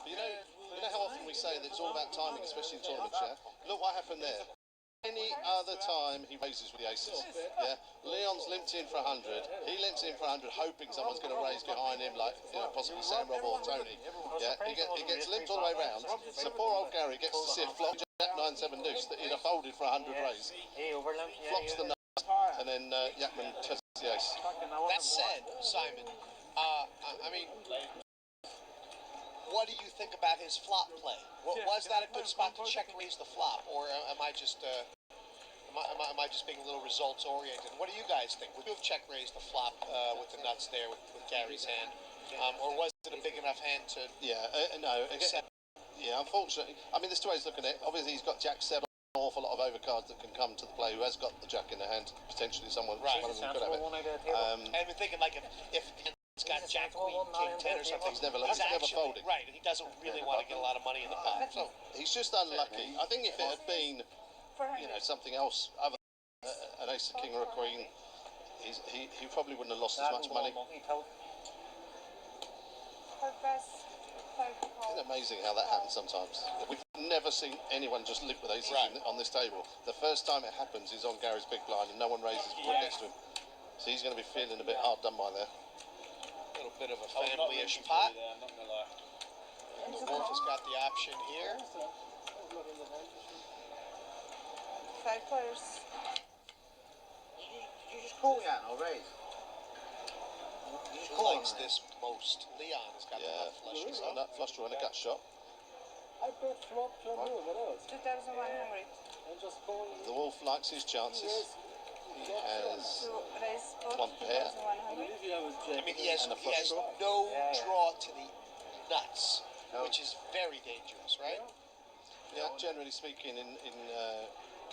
You know how often we say that it's all about timing, especially in tournaments, yeah? Look what happened there. Any other time he raises with the aces, yeah? Leon's limped in for 100. He limps in for 100, hoping someone's going to raise behind him, like possibly Sam, Rob, or Tony. Yeah, he gets limped all the way round. So poor old Gary gets to see a flop Jack 9-7 deuce that he'd have folded for 100 raise. Flops the nuts, and then Yakman tests the ace. That said, Simon, I mean, what do you think about his flop play? Was that a good spot to check raise the flop, or am I just am I just being a little results oriented? What do you guys think? Would you have check raised the flop with the nuts there with Gary's hand, or was it a big enough hand to? Yeah, no. Yeah, unfortunately, I mean, there's two ways of looking at it. Obviously, he's got Jack 7. An awful lot of overcards that can come to the play who has got the Jack in the hand. Potentially someone Right. One of them could have it. I've been thinking like if it's got Jack Queen, King 10 or something. He's never folded. Right, and he doesn't really want to get a lot of money in the pot. So he's just unlucky. I think if it had been, something else other than an ace, a king, or a queen, he probably wouldn't have lost as much money. Isn't it amazing how that happens sometimes? We've never seen anyone just limp with aces on this table. The first time it happens is on Gary's big blind and no one raises before it gets to him. So he's going to be feeling a bit hard done by there. A little bit of a family-ish pot. And the Wolf has got the option here. 5 players. You just call Jan or raise? Who likes this most? Leon has got the nut flush draw. Nut flush draw and a gut shot. I bet flop can do what else? 2,100. The Wolf likes his chances. He has one pair. I mean, he has no draw to the nuts, which is very dangerous, right? Yeah, generally speaking, in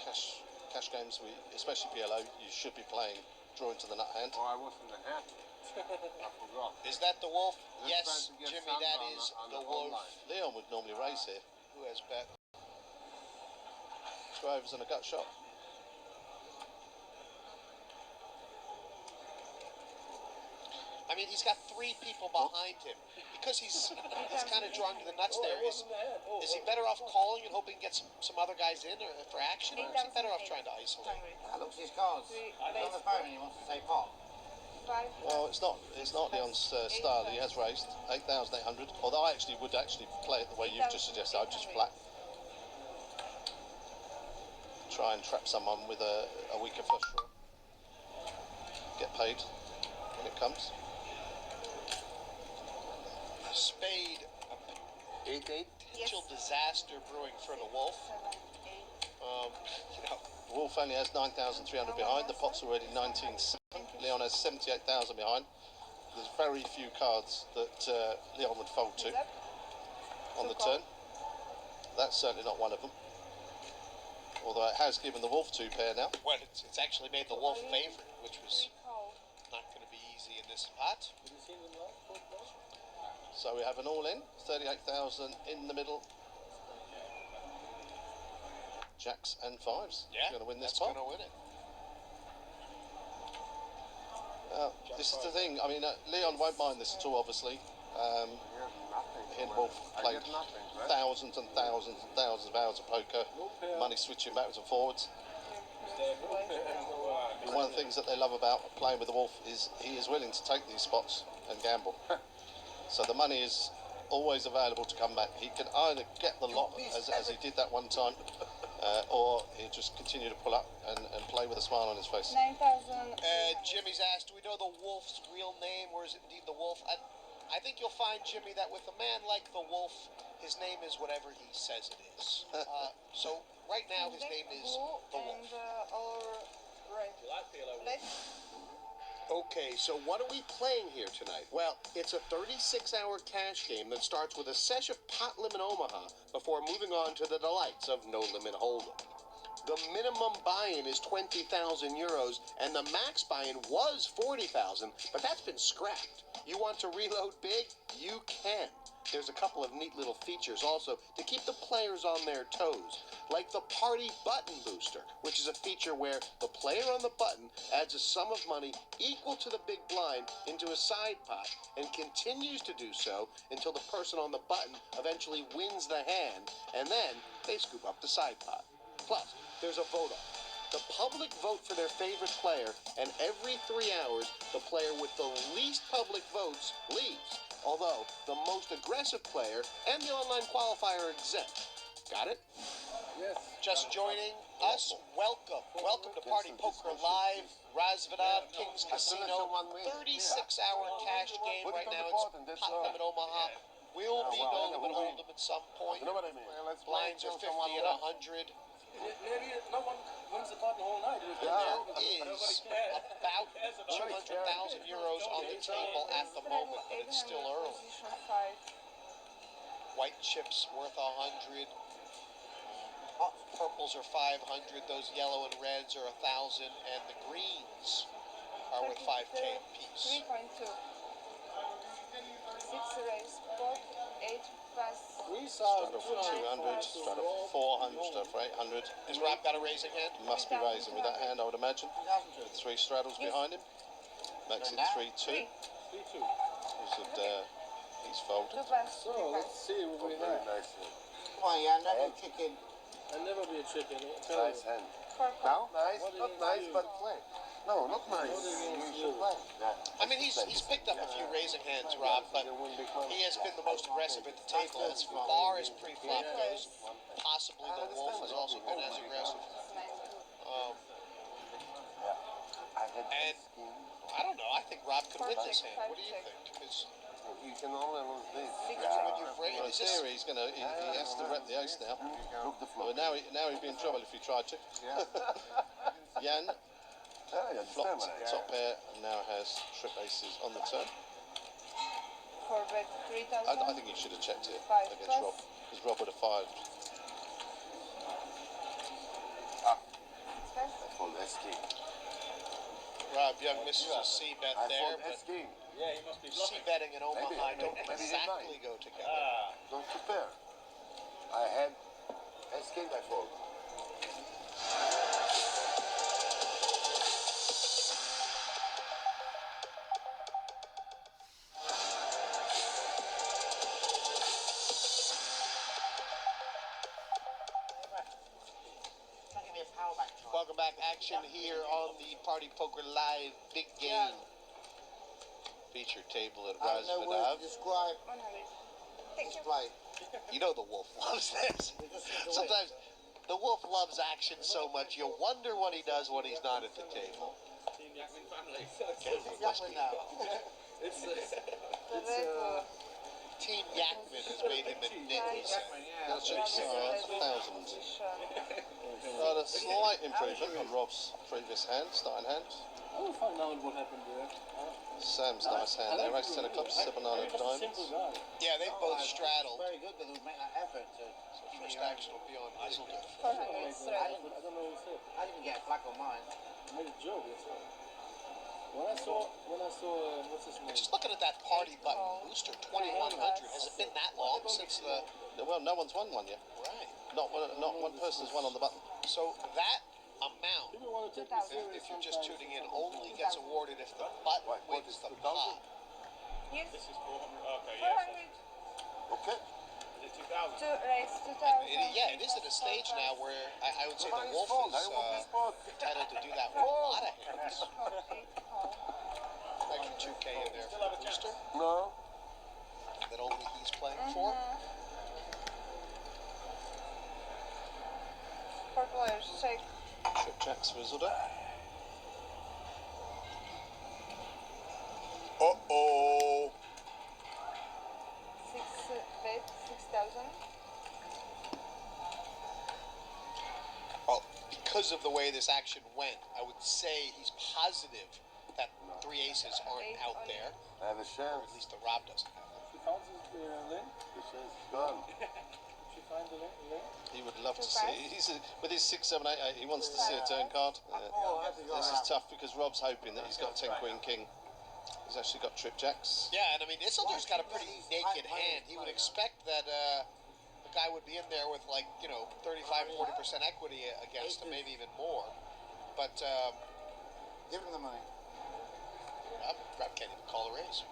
cash games, especially PLO, you should be playing drawing to the nut hand. Oh, I wasn't the hand. I forgot. Is that the Wolf? Yes, Jimmy, that is the Wolf. Leon would normally raise here. Who has bet? Overs and a gut shot. I mean, he's got 3 people behind him. Because he's kind of drawn to the nuts there. Is he better off calling and hoping to get some other guys in for action? Or is he better off trying to isolate? Looks at his cards. On the phone and he wants to say pot. Well, it's not Leon's style. He has raised 8,800. Although I would play it the way you've just suggested. I'd just flat. Try and trap someone with a weaker flush draw. Get paid when it comes. Spade. 8-8. Potential disaster brewing for the Wolf. The Wolf only has 9,300 behind. The pot's already 19,700. Leon has 78,000 behind. There's very few cards that Leon would fold to on the turn. That's certainly not one of them. Although it has given the Wolf 2 pair now. Well, it's actually made the Wolf favorite, which was not going to be easy in this pot. So we have an all-in, 38,000 in the middle. Jacks and 5s. Yeah, going to win this pot. pot. Going to win it. This is the thing. I mean, Leon won't mind this at all, obviously. He and Wolf played thousands and thousands and thousands of hours of poker, money switching backwards and forwards. And one of the things that they love about playing with the Wolf is he is willing to take these spots and gamble. So the money is always available to come back. He can either get the lot, as he did that one time, or he'll just continue to pull up and play with a smile on his face. 9,000. Jimmy's asked, do we know the Wolf's real name, or is it indeed the Wolf? I think you'll find, Jimmy, that with a man like the Wolf, his name is whatever he says it is. So right now his name is the Wolf. Okay, so what are we playing here tonight? Well, it's a 36-hour cash game that starts with a sesh of pot limit Omaha before moving on to the delights of no limit hold'em. The minimum buy-in is 20,000 euros, and the max buy-in was 40,000, but that's been scrapped. You want to reload big? You can. There's a couple of neat little features also to keep the players on their toes, like the Party Button Booster, which is a feature where the player on the button adds a sum of money equal to the big blind into a side pot and continues to do so until the person on the button eventually wins the hand, and then they scoop up the side pot. Plus, there's a vote-off. The public vote for their favorite player, and every 3 hours, the player with the least public votes leaves. Although, the most aggressive player and the online qualifier are exempt. Got it? Yes. Just joining us, welcome. Welcome to Party Poker Live, Razvedov, Kings Casino, 36-hour cash game right now. It's Pot Limit Omaha. Will be no limit hold'em at some point. You know what I mean? Blinds are 50 and 100. Maybe no one wins the pot the whole night. There is about 200,000 euros on the table at the moment, but it's still early. Position 5. White chips worth 100. Purples are 500. Those yellow and reds are 1,000, and the greens are worth 5K a piece. 3.2. 6 raise pot. 8 plus. We saw Straight off for 200, straight off for 400, straight off for 800. Has Rob got a raising hand? Must be raising with that hand, I would imagine. With 3 straddles behind him. Makes it 3-2. 3. 3-2. He's folded. 2 plus. So 3 let's plus. see what we Very have. nicely. Come on, Jan, don't kick in. I'll never be a chicken. Nice hand. 4 Now, plus. nice, What not did nice, you but play. No, not nice. What did you You do? should play. I mean, he's picked up a few raising hands, Rob, but he has been the most aggressive at the table. As far as pre-flop goes, possibly the Wolf has also been as aggressive. I had And this scheme. I don't know. I think Rob could win this Check, hand. What do you 5 check. think? Because You can only lose this. when you've Well, in raised, is this, theory, he has to rep the ace now. Look the Well, flop. now he'd be in trouble if he tried to. Jan I flopped understand. top pair and now has trip aces on the turn. 4 bet. 3,000. I think he should have checked it 5 against plus. Rob, because Rob would have fired. Plus. Fold S king. Rob Young misses a C bet I there, fold but S king. Yeah, he must be C betting and Omaha Maybe. don't Maybe he exactly might. go together. Don't prepare. I had S king, I fold. Try to give me a power back try. Welcome back, action here on the Party Poker Live Big Game feature table at I have no words Razvedov. to describe 100. Thank this you. play. You know the Wolf loves this. We just need to win. Sometimes the Wolf loves action so much you wonder what he does when he's not at the table. Exactly now. The red. Team Yakman has made him a ninja. Jackman, yeah. That's just 1,000. Position. A slight improvement on Rob's previous hand, starting hand. I will find out what happened there. Sam's nice hand there, race 10 of clubs, 7 9 of diamonds. Simple guy. Yeah, they both straddled. Very good that we make that effort to keep First me action will be on Iselden. 400 I straight. don't know what he said. I didn't get a flag on mine. I made a joke. That's all. When I saw, what's his name? Just looking at that party button booster, 2100. Has it been that long since the? Well, no one's won one yet. Right. Not one person's won on the button. So that amount, People want to take it 2,000. serious if you're just sometimes. tuning in, only gets awarded if the button wins the pot. Yes. This is 400. Okay, 400. Okay. Is it 2,000? 2 raise 2,000. Yeah, it is at a stage now where I would say the Nice Wolf fold. I is want this spot. entitled to do that with a lot of hands. Call 8 call. Extra 2K in there for the booster No. that only he's playing for. Four players. Check. Trip checks for Zuda. Uh-oh. 6 bet. 6,000. Well, because of the way this action went, I would say he's positive that 3 aces aren't out there, I have a or chance. at least the Rob doesn't have them. She found the link. The chance is gone. She find the link. He would love to Two see. With his 6 7 8 8, he wants to see a turn card. Oh, I have to go This out. is tough because Rob's hoping that he's got 10 Queen King He's actually got trip jacks. Yeah, and I mean, Isildur's got a pretty naked hand. He would expect that the guy would be in there with, like, 35-40% equity against him, maybe even more. But Give him the money. Rob can't even call a raise.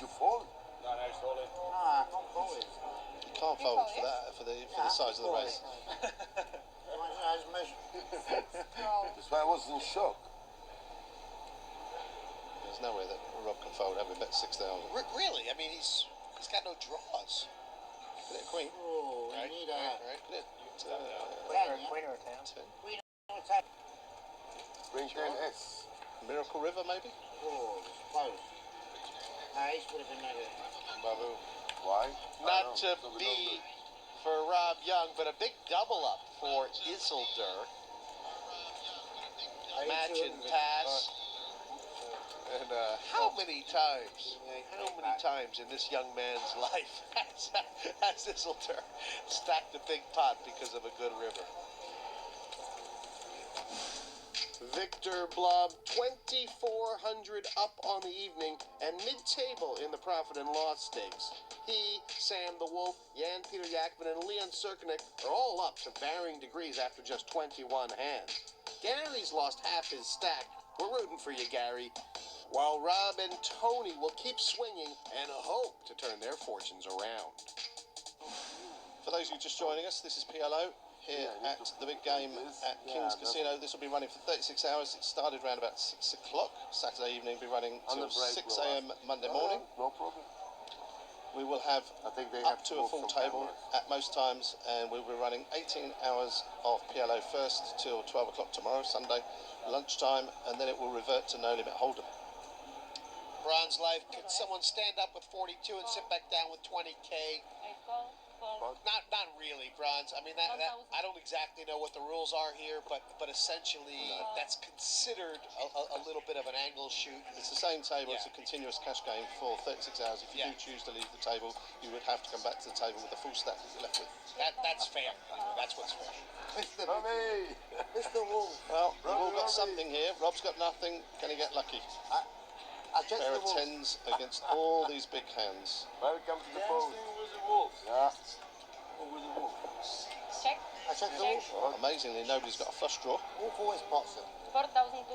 You fold? No, he's holding. Ah, I can't call it. You can't fold for that for the size of the raise. Twelve. That's why I was in shock. There's no way that Rob can fold having bet 6,000. Really? I mean, he's got no draws. Put it a queen. Oh, we Right, need right, a right. Put it queen or a ten. 10. Queen or a ten. Bring 10S. Miracle River, maybe? Oh, it's close. No, ace would have been no good. Babu. Why? Not to be for Rob Young, but a big double up for Isildur. Match and pass. And how many times in this young man's life has Isildur stacked a big pot because of a good river? Victor Blum, 2,400 up on the evening and mid-table in the profit and loss stakes. He, Sam the Wolf, Jan Peter Yakman, and Leon Serkinek are all up to varying degrees after just 21 hands. Gary's lost half his stack. We're rooting for you, Gary. While Rob and Tony will keep swinging and hope to turn their fortunes around. For those of you just joining us, this is PLO here at the big game at King's Casino. This will be running for 36 hours. It started around about 6 o'clock Saturday evening, be running till 6 a.m. Monday morning. No problem. We will have I think they up have to to a move full some table cameras. at most times, and we'll be running 18 hours of PLO first till 12 o'clock tomorrow, Sunday, lunchtime, and then it will revert to No Limit Hold'em. Bronze Life. Can someone stand up with 42 and sit back down with 20K? Not really, Bronze. I mean, that I don't exactly know what the rules are here, but essentially that's considered a little bit of an angle shoot. It's the same table. It's a continuous cash game for 36 hours. If you do choose to leave the table, you would have to come back to the table with the full stack that you're left with. That's fair. That's what's fair. Tommy! Mr. Wolf. Well, we've all got something here. Rob's got nothing. Can he get lucky? I checked Pair the of wolf. tens against all these big hands. Welcome to the post. with the wolves. Yeah. With the wolves. Check. I checked the wolf. Amazingly, nobody's got a flush draw. Wolf always pots them. 4,200.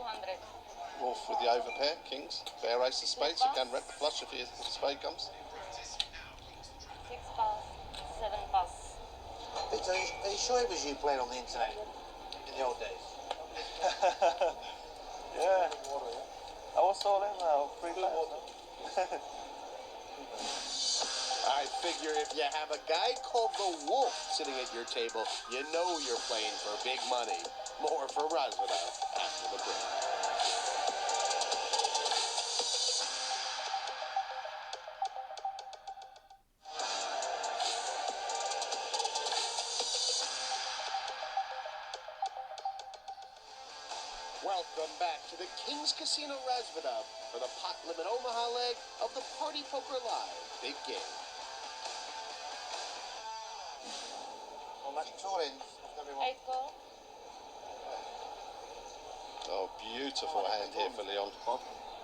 Wolf with the overpair, kings. Bear ace of spades, you can rep the flush if the spade comes. 6 pass. 7 pass. Victor, are you sure it was you playing on the internet in the old days? Yeah. I was all in now. Free I figure if you have a guy called the Wolf sitting at your table, you know you're playing for big money. More for Razvanov after the break. Welcome back to the King's Casino Razvanov for the Pot Limit Omaha leg of the Party Poker Live Big Game. Well, much two ins. Everyone. 8 call. Oh, beautiful hand here for Leon.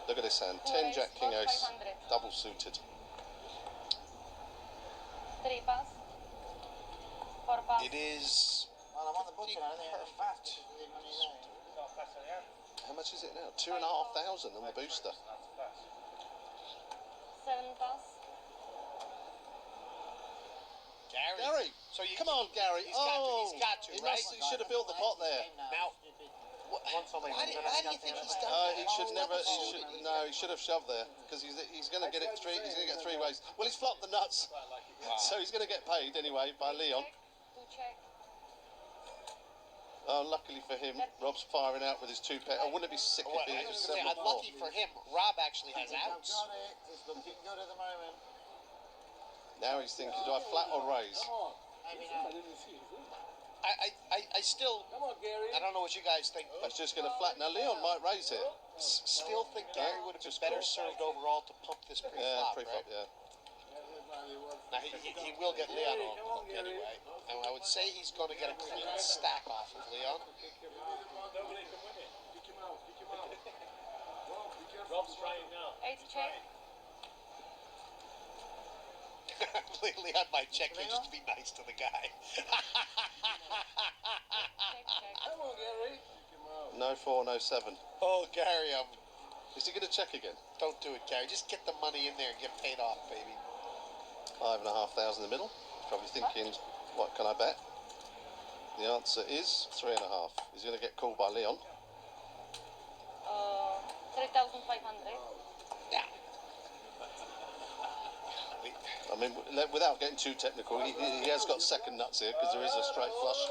Look at this hand. 10 Jack King Ace, 500. double suited. 3 pass. 4 pass. It is Well, I'm on the butcher. I don't think it's fast because of the money there. How much is it now? 2,500 on the booster. 7 pass. Gary, So you, come on, Gary. He's got to, he right? should have built the pot there. Now, why do you think he's done that? He should never. He should have shoved there because he's going to get it three. He's going to get 3 ways. Well, he's flopped the nuts, so he's going to get paid anyway by Leon. To check. Oh, luckily for him, Rob's firing out with his 2 pair. Oh, wouldn't it be sick if Well, it I was was going to say, 7 or 4? unlucky for him, Rob actually has outs. Got it. It's looking good at the moment. Now he's thinking, do I flat or raise? Maybe I not. didn't see it. I still, Come on, Gary. I don't know what you guys think, but That's just going to flat. Now Leon might raise it. still think Gary would have been better served overall to pump this Yeah, pre-flop, pre-flop. right? Yeah. Now, he will get Leon on anyway. And I would say he's going to get a clean stack off of Leon. Rob's trying now. 8 check. Leon might check here just to be nice to the guy. Check, check. Come on, Gary. No 4, no 7. Oh, Gary, Is he going to check again? don't do it, Gary. Just get the money in there and get paid off, baby. 5,500 in the middle. He's probably thinking, what can I bet? The answer is 3.5. He's going to get called by Leon. 3,500. Yeah. I mean, without getting too technical, he has got second nuts here because there is a straight flush.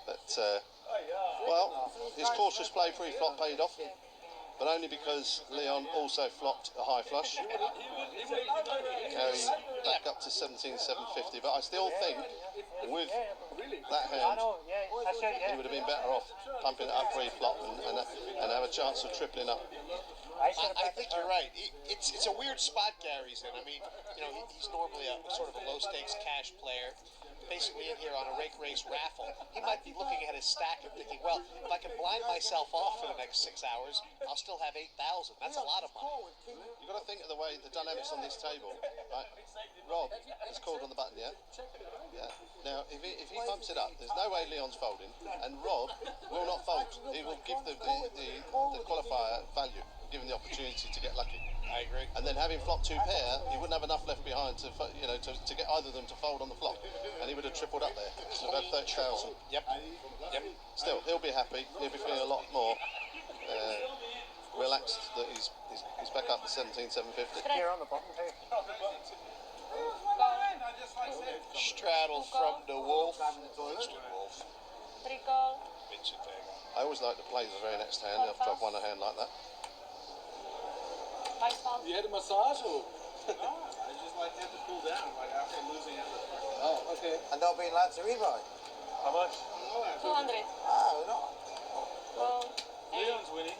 But, well, his cautious play pre-flop paid off, but only because Leon also flopped a high flush. Gary back up to 17,750, but I still think with that hand, he would have been better off pumping it up pre-flop and have a chance of tripling up. I think you're right. It's a weird spot Gary's in. I mean, you know, he's normally a sort of a low stakes cash player, basically in here on a rake race raffle. He might be looking at his stack and thinking, well, if I can blind myself off for the next 6 hours, I'll still have 8,000. That's a lot of money. You've got to think of the way the dynamics on this table, right? Rob is called on the button, yeah? Yeah. Now, if he pumps it up, there's no way Leon's folding, and Rob will not fold. He will give the qualifier value, give him the opportunity to get lucky. I agree. And then having flopped 2 pair, he wouldn't have enough left behind to get either of them to fold on the flop, and he would have tripled up there. So about 30,000. Yep. Still, he'll be happy. He'll be feeling a lot more relaxed that he's back up to 17,750. Here on the bottom, hey. Straddle from the Wolf. Mr. Wolf. 3 call. Vincent Vega. I always like to play the very next hand after I've won a hand like that. 5 pounds. You had a massage or? I just like had to cool down like after losing at the first. Oh, okay. And they'll be allowed to rebuy. How much? 200. Oh, no. Well, Leon's winning.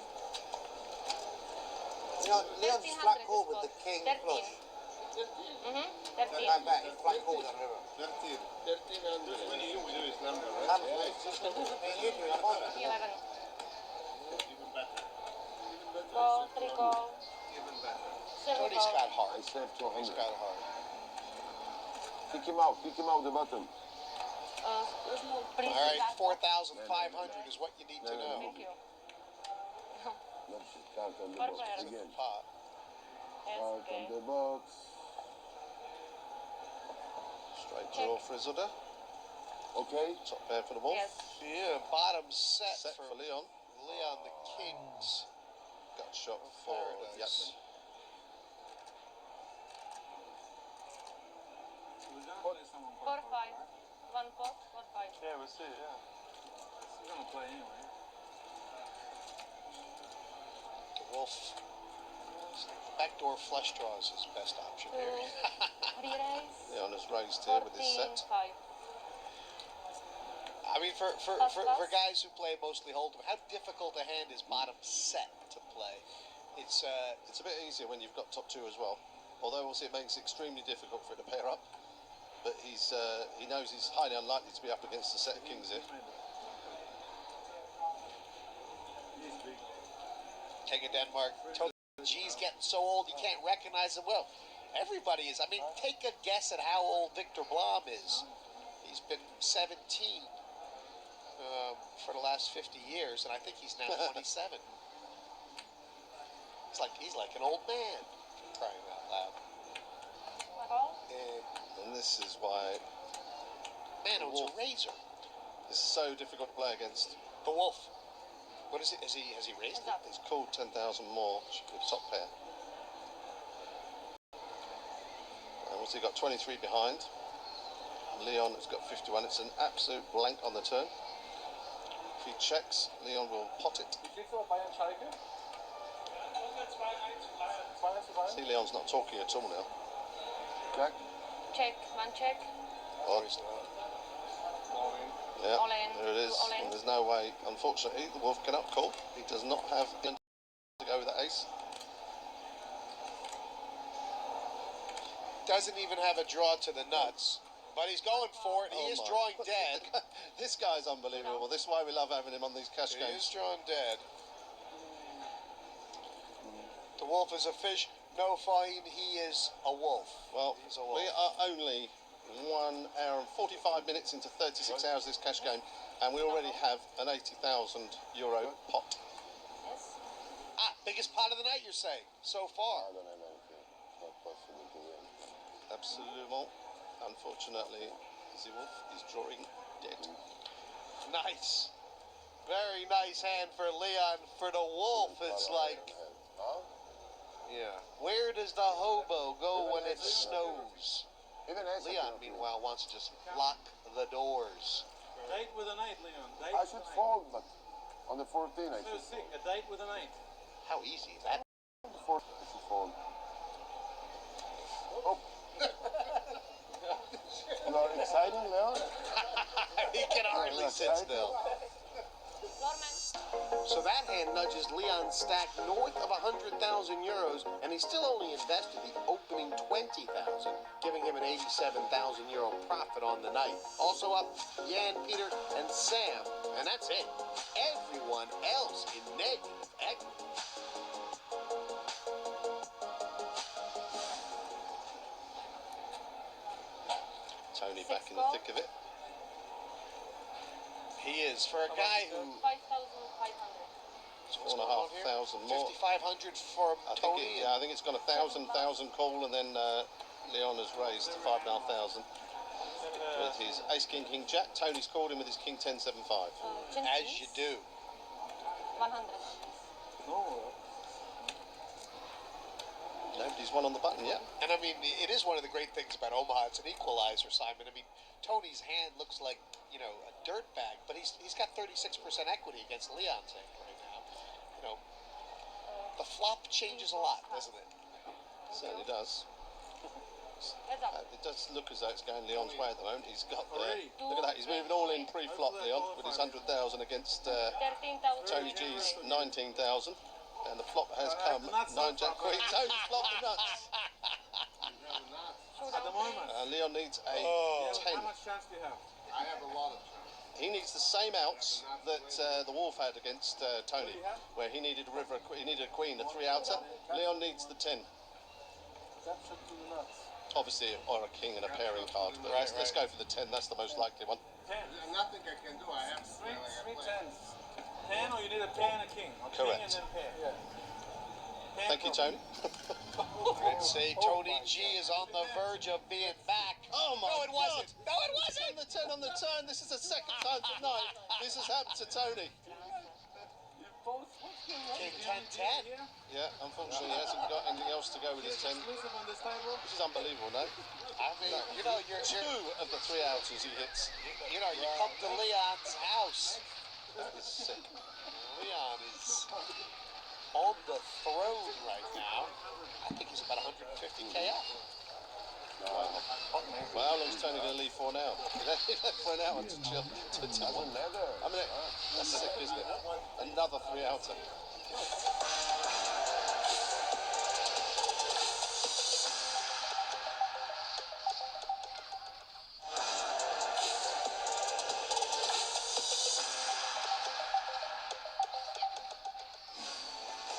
Leon's flat call with the king 13. flush. 13. Like that, he's flat call down the river. 1300. When you do his number, right? You do it, fine. 11. Even better. Call, 3 call. Even better. 7 Tony's call. got I heart. saved He's 200. got heart. Kick him out the bottom. Please. All right, 4,500 is what you need to know. Thank you. Let's count on the What box player? again. Pot. Yes, Count okay. on the box. Straight draw for Isilda. Okay. Top pair for the Wolf. Yes. Yeah, bottom set, Set for Leon. Leon the Kings. Gut shot for Paradise. Yatman. We're gonna play someone. 4 5. 1 pot, 4 5. Yeah, we'll see. Yeah. We're gonna play anyway. The Wolf. Backdoor flush draw is his best option 2. here. 3 raise. Leon has raised here with his 14 set. 5. I mean, for guys who play mostly Hold'em, how difficult a hand is bottom set to play? It's It's a bit easier when you've got top 2 as well. Although obviously it makes it extremely difficult for it to pair up. But he knows he's highly unlikely to be up against a set of kings here. He's big. King of Denmark. G's getting so old you can't recognize him. Well, everybody is. I mean, take a guess at how old Victor Blom is. He's been 17 for the last 50 years, and I think he's now 27. He's like an old man, crying out loud. Call. And this is why Man, oh, it's a razor. it's so difficult to play against. The Wolf. What is it? Has he raised it? He's called 10,000 more with top pair. And what's he got? 23 behind. Leon has got 51. It's an absolute blank on the turn. If he checks, Leon will pot it. Wie kriegst du auf Bayern Schalke? 2-1 zu Bayern? See, Leon's not talking at all now. Check. Check. 1 check. Oh, yeah, All in. there it is. All in. And there's no way, unfortunately, the Wolf cannot call. He does not have to go with that ace. Doesn't even have a draw to the nuts, but he's going for it. He is my. drawing dead. This guy's unbelievable. This is why we love having him on these cash He is games. drawing dead. The wolf is a fish, no fine, he is a wolf. Well, He's a wolf. we are only 1 hour and 45 minutes into 36 hours this cash game, and we already have an €80,000 pot. Yes. Biggest pot of the night, you're saying, so far. I don't have anything. It's not possible to win. Absolument. Unfortunately, the wolf is drawing dead. Nice. Very nice hand for Leon. For the wolf, it's like, Huh? yeah. Where does the hobo go when it snows? Even I Leon, meanwhile, wants to just lock the doors. Date with an 8, Leon. Date I with should an 8. fold, but on the 14 I So should sick. fold. A date with an 8. How easy is that? On the 14 I should fold. Oh. You are exciting, Leon? He can hardly sit still. So that hand nudges Leon's stack north of €100,000, and he still only invested the opening 20,000, giving him an €87,000 profit on the night. Also up, Jan, Peter, and Sam, and that's it. Everyone else in negative equity. Tony back in the thick of it. He is, for a guy who... 5,500. So what's going on here? 4,500 more. 5,500 for Tony. I think it's gone 1,000 call, and then Leon has raised to 5,500 with his Ace King King Jack. Tony's called him with his King 10 7 5. As you do. 100. No. Nobody's won on the button yet. And I mean, it is one of the great things about Omaha. It's an equalizer, Simon. I mean, Tony's hand looks like, you know, a dirt bag, but he's got 36% equity against Leon's hand right now. You know, the flop changes a lot, doesn't it? Certainly does. Heads up. It does look as though it's going Leon's way at the moment. He's got Already. look at that. He's moving all in pre-flop, Leon, with his 100,000 against 13,000. Tony G's 19,000. And the flop has come. nuts 9 Jack up. Queen. Tony's flopped the nuts. At the moment. Leon needs a Oh. 10. How much chance do you have? I have a lot of chance. He needs the same outs that the Wolf had against Tony, where he needed a river, he needed a queen, a 3 outer. Leon needs the 10. Capture 2 nuts. Obviously, or a king and a pairing card, but let's go for the 10. That's the most likely one. 10. Nothing I can do. I have to play Three like I play. tens. 10 or you need a pair and a king. Or Correct. King and then pair. Yeah. Thank you, Tony. I'd say Tony G is on the verge of being back. Oh my No, it God. wasn't. No, it wasn't. The 10 on the turn. This is the second time tonight this has happened to Tony. You both. King 10-10. Yeah, unfortunately, he hasn't got anything else to go with his 10. Exclusive on this table. Which is unbelievable, no? I mean, you know, you're 2 of the 3 outers he hits. you know, you come to Leon's house. That is sick. Leon is on the throne right now. I think he's about 150K up. Well, how long is Tony going to leave for now? He left for an hour to chill. Doesn't matter. I mean, that's sick, isn't it? Another 3 outer.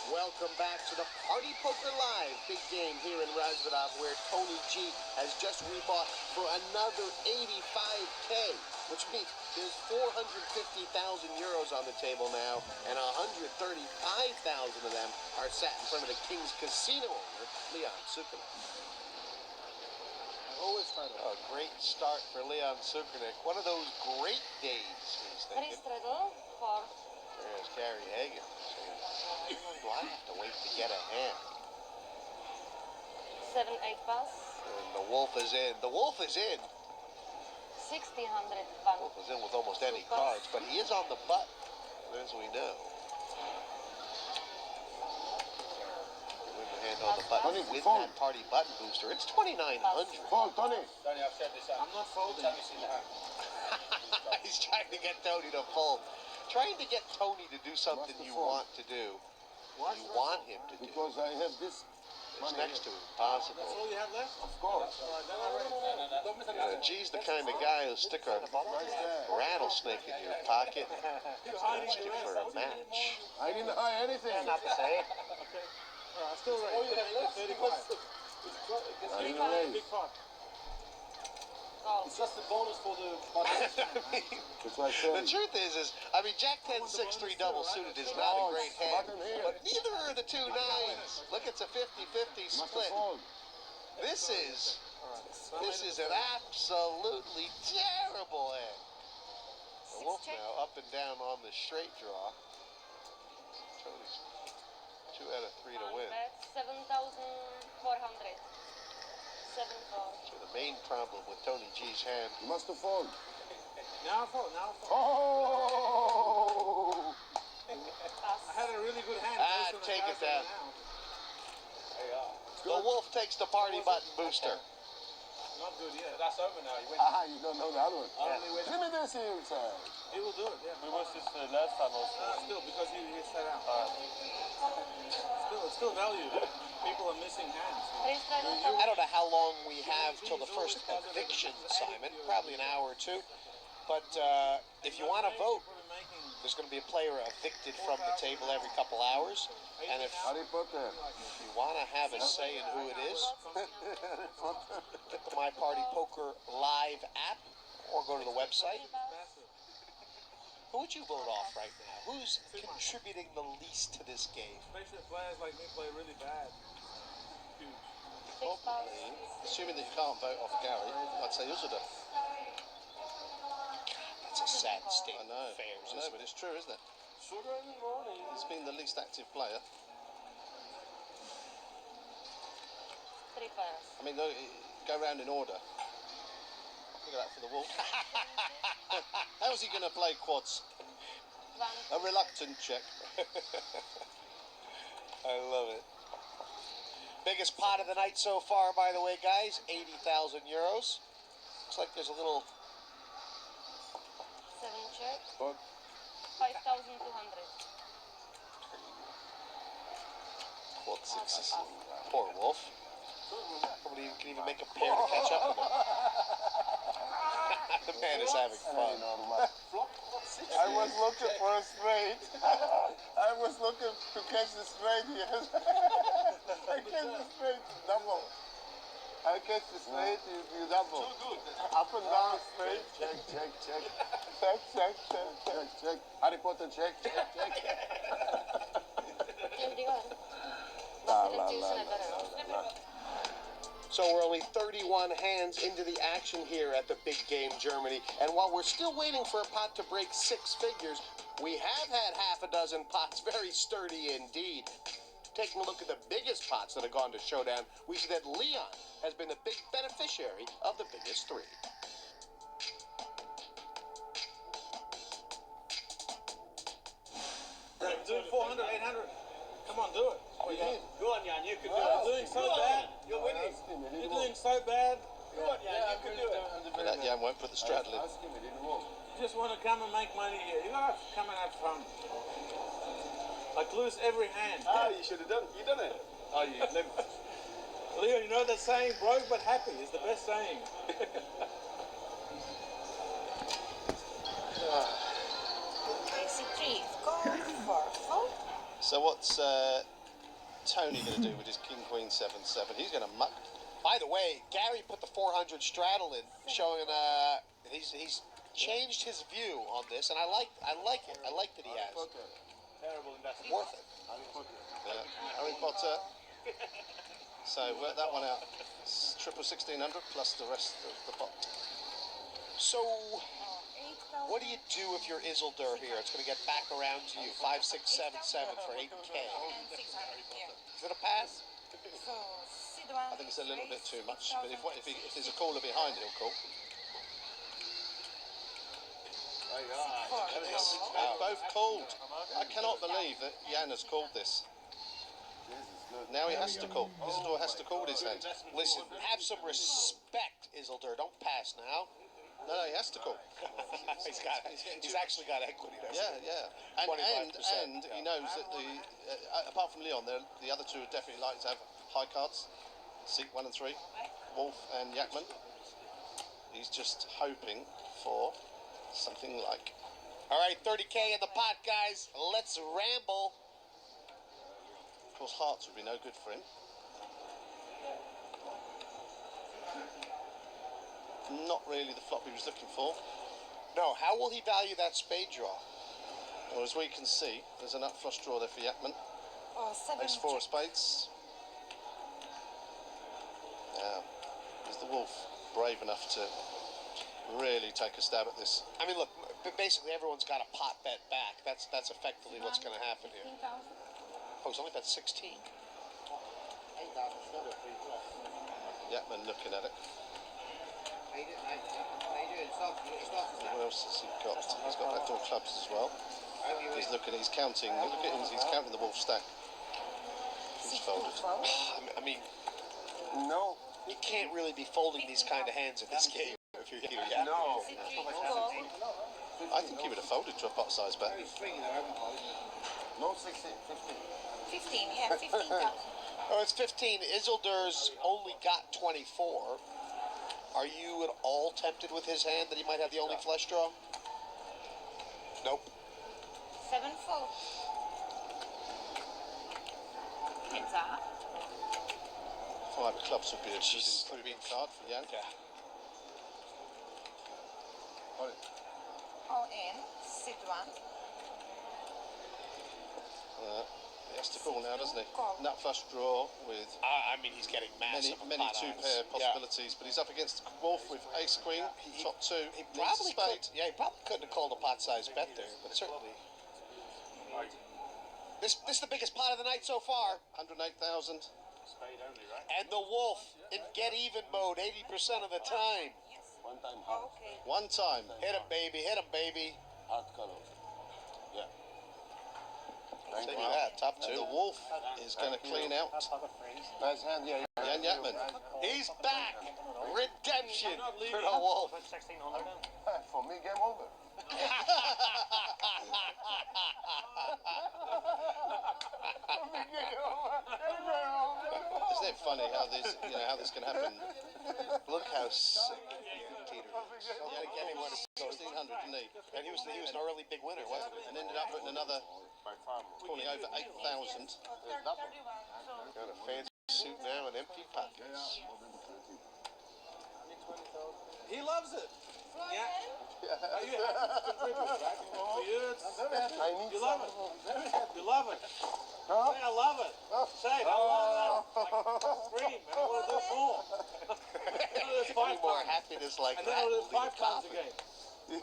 Welcome back to the Party Poker Live big game here in Razvedov, where Tony G has just rebought for another 85K, which means there's 450,000 euros on the table now, and 135,000 of them are sat in front of the King's Casino owner, Leon Sukunik. Always try that. A great start for Leon Sukernick. One of those great days, he's thinking. Ristraddle for There's Gary Hagen saying, do I have to wait to get a hand? 7, 8 pass. And the wolf is in. The wolf is in. 1,600 Wolf is in with almost any cards, but he is on the button, as we know. Win the hand on the button. With that party button booster, it's 2,900. Fold, Tony. I'm not folding. He's trying to get Tony to fold. Trying to get Tony to do something you want to do. You want him to do. Because I have this It's money next to here. impossible. All you have left? Of course. G's the kind of guy who'll stick a rattlesnake in your pocket You're hiding just the for rest. a match. I didn't hide anything. Okay. Still raise. Oh, yeah, 35. I didn't raise. Big pot. Call. It's just a bonus for the That's what I The said. truth is, I mean, Jack 10 6-3 double suited is not a great hand, but neither are the two nines. Look, it's a 50-50 Must have split. fold. This is an absolutely terrible hand. The Wolf check. now up and down on the straight draw. Tony's 2 out of 3 to win. That's 7,400. 7,400. So the main problem with Tony G's hand. You must have fold. Now fold. Oh! I had a really good hand. Ah, take it down. The Wolf takes the party button booster. Not good yet. That's over now. You win. Ah, you don't know the other one. Only win. Give me this inside. He will do it, yeah. We watched this last time also. Still, because he set out. It's still value. People are missing hands. Three straight. I don't know how long we have till the first eviction, Simon. Probably an hour or two. But if you want to vote, there's going to be a player evicted from the table every couple hours. And if How do you put that? you want to have a say in who it is, get the My Party Poker live app or go to the website. Who would you vote off right now? Who's contributing the least to this game? Especially players like me play really bad. Huge. Probably, assuming that you can't vote off Gary, I'd say Uzuda. That's a sad state I of know, affairs, I know, isn't but it? it's true, isn't it? Sugar in the morning. He's been the least active player. 3 pairs. I mean, look, go round in order. Look at that for the Wolf. How is he going to play quads? A reluctant check. I love it. Biggest pot of the night so far, by the way, guys, 80,000 euros. Looks like there's a little 7 check. Fuck. 5,200. Quad sixes. poor Wolf. Probably can even make a pair to catch up with him. The man is having fun. I was looking for a straight. I was looking to catch the straight here. I catch the straight, double. I catch the straight, you double. Up and down straight. Check, check, check. Check, check, check, check, check. Harry Potter, check, check, check. So we're only 31 hands into the action here at the Big Game Germany. And while we're still waiting for a pot to break 6 figures, we have had half a dozen pots very sturdy indeed. Taking a look at the biggest pots that have gone to Showdown, we see that Leon has been the big beneficiary of the biggest 3. Doing 400, 800. Come on, do it. Go on, Jan. You can do You're it. doing so bad. You're winning. You're doing so bad. Go on, Jan. You can do it. But that Jan won't put the straddle in. Ask him, he didn't walk. You just want to come and make money here. You gotta come and have fun. Like lose every hand. You should have done. You done it. Oh, you never. Leo, you know that saying, broke but happy is the best saying. So what's Tony going to do with his King Queen 7-7? He's going to muck. By the way, Gary put the 400 straddle in, showing he's changed his view on this, and I like it. I like that he has. Terrible investment. Worth it. Harry Potter. So work that one out. Triple 1600 plus the rest of the pot. So, what do you do if you're Isildur here? It's going to get back around to you. 5, 6, 7, 7 for 8K. Is it a pass? I think it's a little bit too much, but if there's a caller behind, he'll call. They've both called. I cannot believe that Jan has called this. Now he has to call. Isildur has to call his hand. Listen, have some respect, Isildur. Don't pass now. No, he has to call. He's actually got equity. Yeah. And 25%, he knows that apart from Leon, the other two would definitely like to have high cards. Seek 1 and 3, Wolf and Yakman. He's just hoping for something like. All right, 30K in the pot, guys. Let's ramble. course, hearts would be no good for him. Not really the flop he was looking for. No, how will he value that spade draw? Well, as we can see, there's a nut flush draw there for Yakman. Oh, 7 Ace 4 of check. spades. Now, is the wolf brave enough to really take a stab at this? I mean, look, basically everyone's got a pot bet back. That's effectively what's going to happen here. 15,000. Oh, he's only bet 16. Yakman looking at it. What else has he got? He's got backdoor clubs as well. He's looking, he's counting, look at him, he's counting the wolf stack. He's folded. I mean, No. you can't really be folding these kind of hands in this game if you're here. Yeah. No. I think he would have folded to a pot size bet. No 16, 15. 15, yeah, 15,000. Oh, it's 15. Isildur's only got 24. Are you at all tempted with his hand that he might have the only flush draw? Nope. 7 4. Heads up. 5 of clubs would be a good improving card for Yan. Yeah. All in. Sit 1. He has to call now, doesn't he? Call. Nut flush draw with I mean, he's getting many massive. many pot two odds. pair Yeah. possibilities, but he's up against the wolf with ace queen, top 2. He needs a probably spade. could. Yeah, he probably couldn't have called a pot size bet there, but certainly. This is the biggest pot of the night so far. 108,000. Spade only, right? And the wolf in get even mode 80% of the time. One time heart. Okay. One time. Hit him, baby. Hit him, baby. Heart color. Yeah. I'll tell you that. Top And the 2. wolf is going to clean out Nice hand, yeah. Yan Yakman. He's back. Redemption Not for leaving. the wolf. 1600. For me, game over. Isn't it funny how this, how this can happen? Look how sick Peter is. Yeah, again, he won 1,600, didn't he? And he was an early big winner, wasn't he? And ended up putting another, calling over 8,000. Got a fancy suit now and empty pockets. He loves it. Yeah. Are you happy to contribute, right? For you, I need you love it. You love it. Huh? Say, I love it. Say it, I love it. Like, scream, and I want to do more. There's 5 Any more times. happiness like And then that? I'll do will 5 leave times coffin. again. I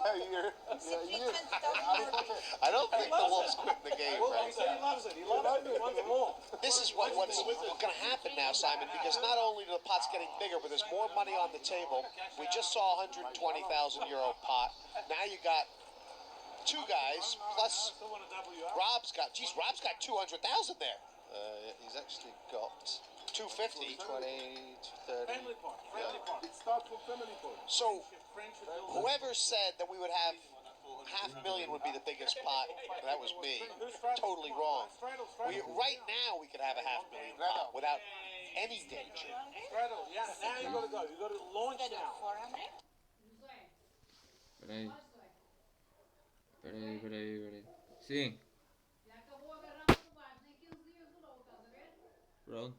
don't think the wolf's quitting the game Well, right he said he now. loves it. He loves it. He wants more. This is what's going to happen now, Simon, because not only are the pots getting bigger, but there's more money on the table. We just saw a €120,000 pot. Now you got 2 guys, plus Still want to double you up. Rob's got 200,000 there. He's actually got 250. 20, 30. Family part. Family part. It starts from family point. So Friendship builds. whoever said that we would have $500,000 would be the biggest pot, that was me. Totally wrong. Right now we could have a $500,000 pot without any danger. Straddle. Yeah, now you got to go. You got to launch now. 400. Peraí. Peraí. Sim. Pronto.